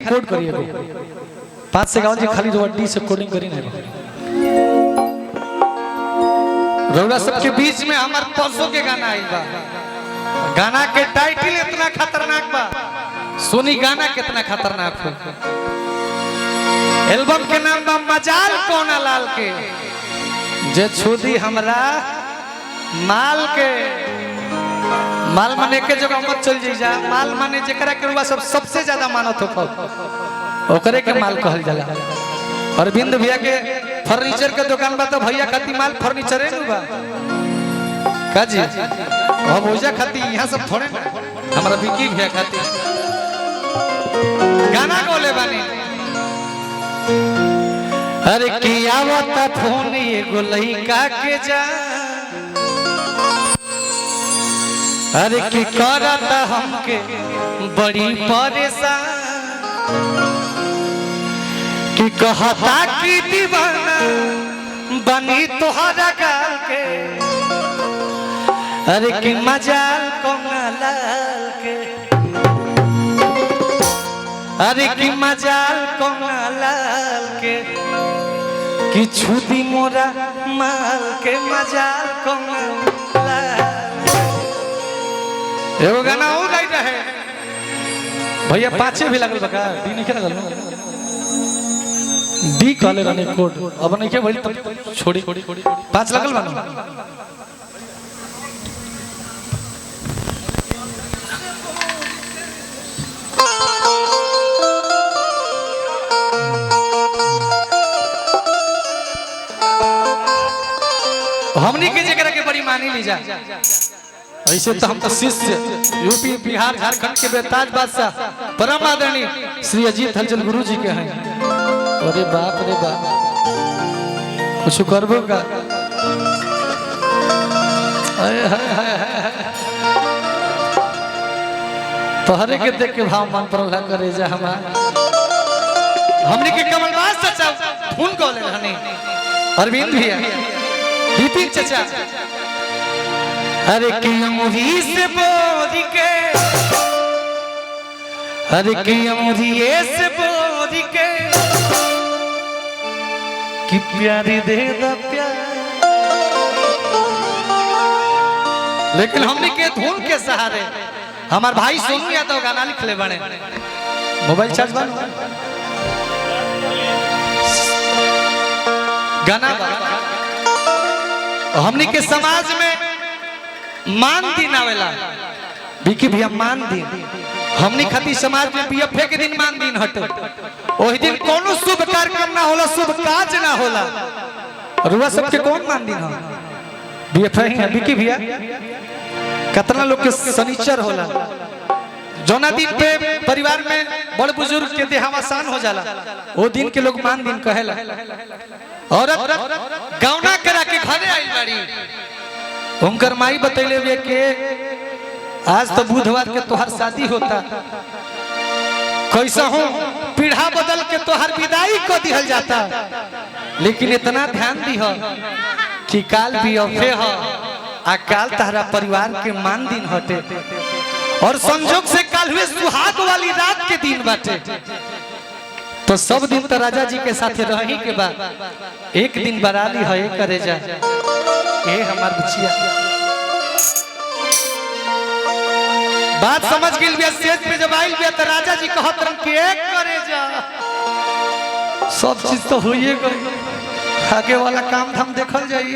Code करिए 5 से गावल जी खाली डी से कोडिंग करी ना रौरा सबके बीच में हमार परसों के गाना आई बा। गाना के टाइटल इतना खतरनाक बा, सुनी गाना कितना खतरनाक हो। एल्बम के नाम बा मजाल कोना लाल के, जे छुदी हमरा माल के। माल माने के जगह मत चल जा, माल माने जेकरा के रुआ सब सबसे ज्यादा मानत हो ओकरे के माल कहल जाला। अरविंद भैया के फर्नीचर के दुकान बा तो भैया खाती माल फर्नीचरे नु बा का जी। हम ओजा खाती यहाँ सब थोड़े ना, हमारा विकी भैया खाती गाना गोले बानी। अरे किया वता फोन एगो लइका के जा, अरे की करता हमके बड़ी परेशान, कि कहता कि दीवाना बनी तोहरा गाल के। अरे कि मजाल कोना लाल के, अरे कि मजाल कोना लाल के, कि छुदी मोरा माल के मजाल कोना लाल। एगो गाना और गाई रहे भैया, 5 भी लगल बका डी नहीं लगल डी कहले रहने कोड अब नहीं के भइल तब छोड़ी 5 लगल बा। हमनी के जगह के बड़ी मानी ली जा। ऐसे तो हम तो शिष्य यूपी बिहार झारखंड के बेताज बादशाह परम आदरणीय श्री अजीत हलचल गुरु जी के हैं। अरे बाप रे बाप, कुछ करबो का। तोहरे के देख के भाव मन पर करे जा। हमने के कमलबाज चाचा फोन कॉल रहनी, अरविंद भैया, विपिन चाचा। अरे की अमूरी से बोरी के, अरे की अमूरी से बोरी के, कि प्यारी दे दा प्यार। लेकिन हमने के धुन के सहारे हमार भाई सोनू यादव गाना लिखले बने। मोबाइल चार्ज बन गाना हमने के समाज में मान दिन आवेला। विकी भैया मान दिन हमनी खाती समाज में बीएफए के दिन मान दिन हटे। ओही दिन कोनो शुभ कार्यक्रम ना होला, शुभ काज ना होला। रुआ सबके कौन मान दिन हो? बीएफए है विकी भैया। कितना लोग के शनिचर होला, जौना दिन पे परिवार में बड़ बुजुर्ग के देहावसान हो जाला, वो दिन के लोग मान दिन कहेला। औरत गौना करा के घरे आई बाड़ी, उनकर माई बतैले हुए के आज तो बुधवार के तोहर शादी होता, कैसा हो पीढ़ा बदल के तोहर विदाई को दिहल जाता। लेकिन इतना ध्यान दी हो कि काल भी अफे हो आ काल तहरा परिवार के मान दिन हटे, और संजोग से काल हुए सुहाग वाली रात के दिन बाटे। तो सब दिन तो राजा जी के साथ रही के बाद एक दिन बराली है करे जा। ए हमार बचिया बात समझ गई बिया। स्टेज पे जब आइल बिया तो राजा जी कहत रन के एक करे जा। सब चीज तो होइए गई, आगे वाला काम धाम देखल जाई।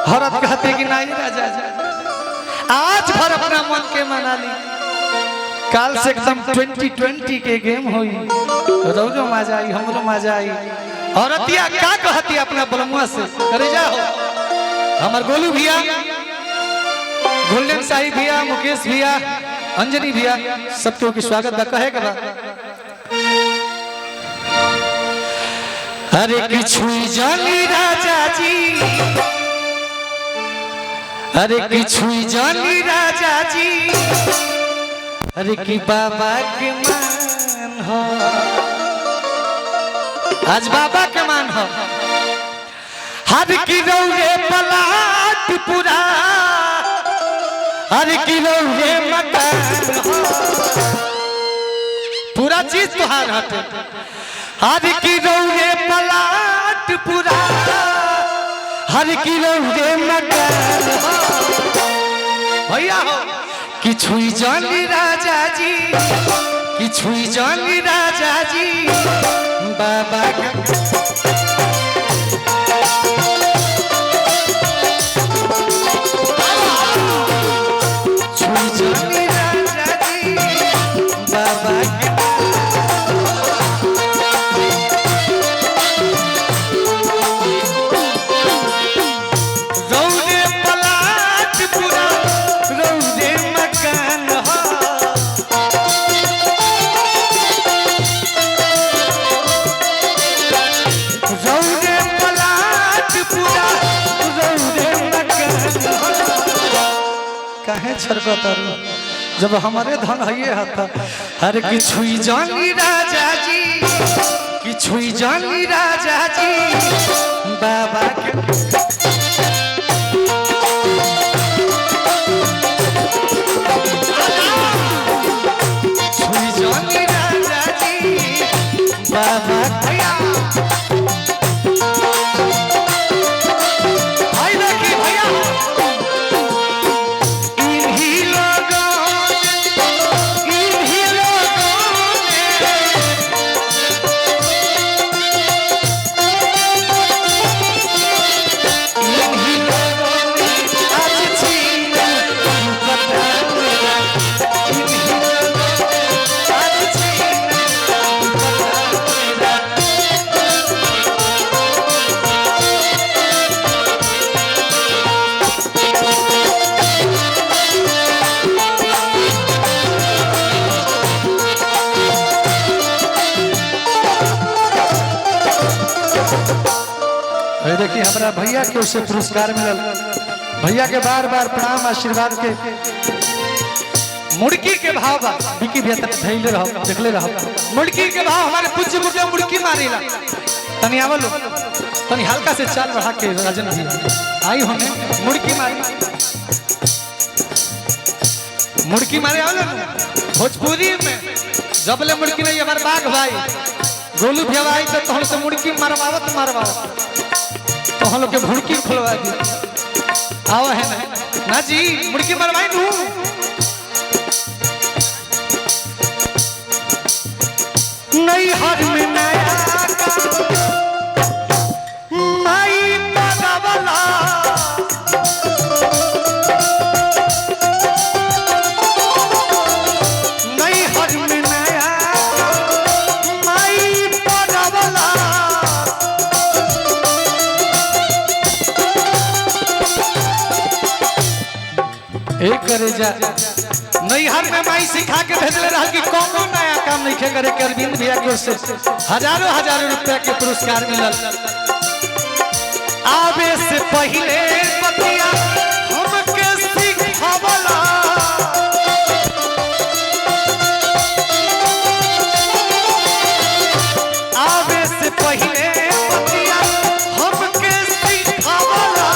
हरत कहते कि नहीं राजा जी आज भर अपना मन के मना ली, काल से एकदम 2020 के गेम होई। रोजो मजा आई, हमरो मजा आई। औरतिया क्या कहती अपना बलमुआ से करे जाओ। हमार गोलू भैया, गोल्डन साहिब भैया, मुकेश भैया, अंजनी भैया, सबको की स्वागत बा कहे के बा। अरे किछु जानी राजा जी, अरे किछु जानी राजा जी, अरे की बाबा के मान हो, आज बाबा के मान हो। हर की रौरे पलाट पूरा, हर की रौरे मकान हो, पूरा चीज तुहार हटे हर की रौरे पलाट पूरा हर की रौरे मकान भैया हो कि छुई जानी राजा जी कि छुई जानी राजा जी बाबा छुई जानी राजा जी बाबा रौरे पलाट पूरा रौरे मकान हो रौरे पलाट पूरा रौरे मकान हो काहे छरकतारू जब हमारे धन है हाथ हर की छुई जानी राजा जी कि छुई जानी राजा जी बाबा के छुई जानी राजा जी बाबा भैया भाई देखी भैया इन्हीं लोगों देखिए हमारा भैया के उससे पुरस्कार मिलल भैया के बार बार प्रणाम आशीर्वाद के मुड़की के भाव विकी भैया तक धैले रहो देखले रहो मुड़की के भाव हमारे पूज्य मुर्गा मुड़की मारेला तनी आवलो तनी हल्का से चाल बढ़ा के राजन जी आई होने मुड़की मारे आवलो भोजपुरी में जबले मुड़की नहीं हमारे बाघ भाई गोलू भैया आई तो हम से मुड़की मारवावत तो हम लोग के भुड़की खुलवा दी आवा है ना जी मुड़की मरवाई नू नहीं हर में नया माई पगवला नहीं हर में नया माई पगवला एक करे जा नैहर में माई सिखा के भेजले रहा कि कोनो नया काम नहीं खे करे के अरविंद भैया की ओर से हजारों रुपया के पुरस्कार मिलल आवे से पहले बतिया हमके सिखावला आवे से पहले बतिया हमके सिखावला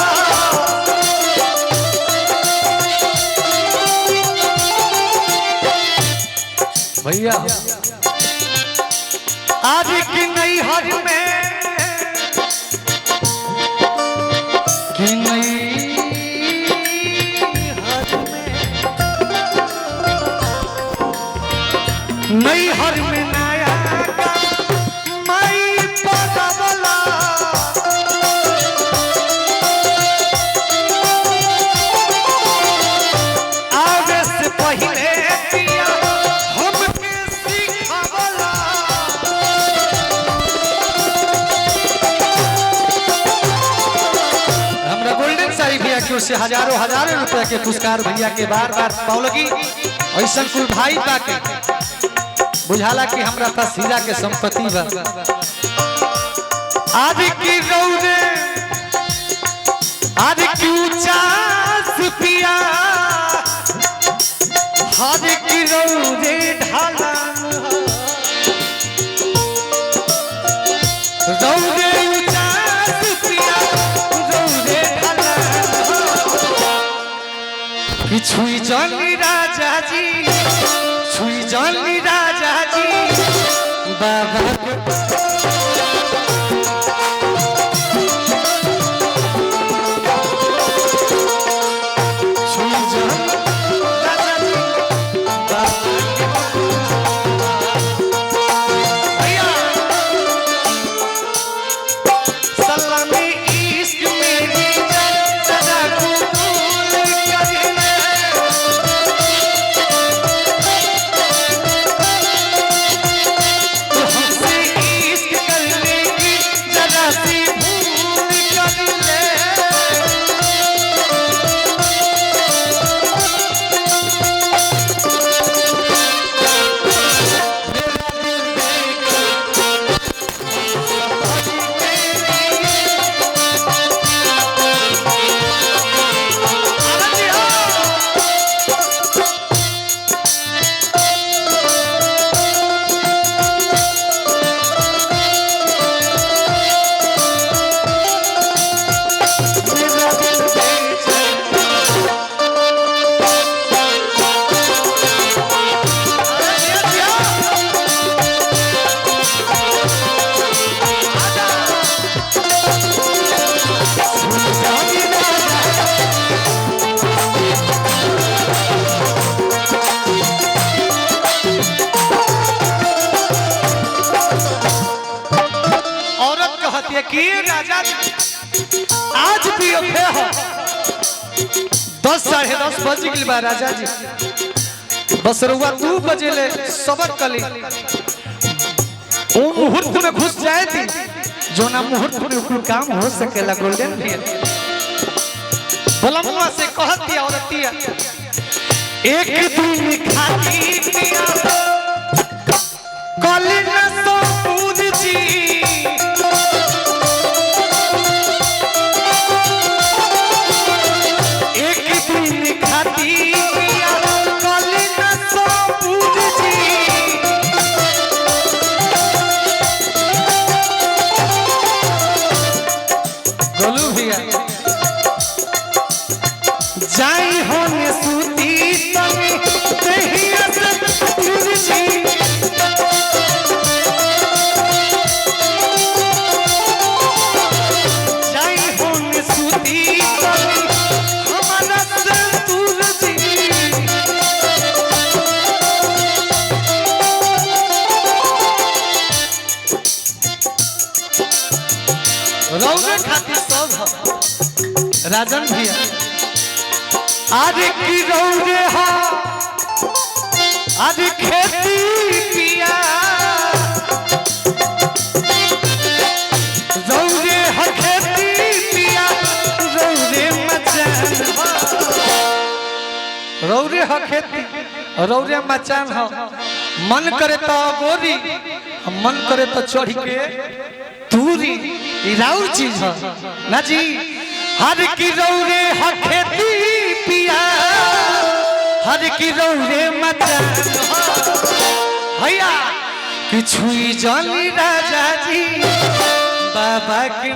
भैया आज की नई हर में की नई हर में नई हर में नया माई पगवला आवे से पहले से हजारों रुपया के पुरस्कार भैया के बार बार पावलगी ऐसा कुल भाई पाके बुझाला कि हमरा पास हीरा के संपत्ति बा आज की रौरे आज की उचास पिया आज की रौरे ढालन रौरे उचास पिया रौरे छुई जानी राजा जी छुई जानी राजा जी बाबा कि राजा आज भी अफे हो 10 साढ़े 10 बज गई बा राजा जी बस रुआ 2 बजे ले सबर कली वो मुहूर्त में घुस जाए थी जो ना मुहूर्त में कोई काम हो सकेला गोल्डन पीरियड बलमुआ से कहती औरतिया एक दिन खाती पिया कली न सो पूज जी जाई होने सूती तमी दहिया से दूर जी जाई होने सूती तमी हमारा से दूर जी रौने खातिर सब राजन भैया आज की रौरे हा आज खेती पिया रौरे हा खेती पिया रौरे मचान रौरे हा खेती रौरे मचान हा मन करे तो गोरी मन करे तो चढ़ के दूरी राउर चीज है ना जी हर की रौरे हा खेती पिया हर की रौरे मचान भैया कि छुई जानी राजा जी बाबा की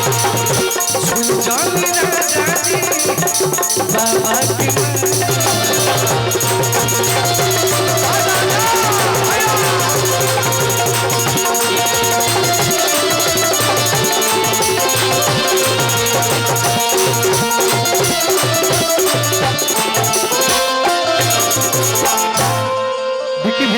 छुई जानी राजा जी बाबा की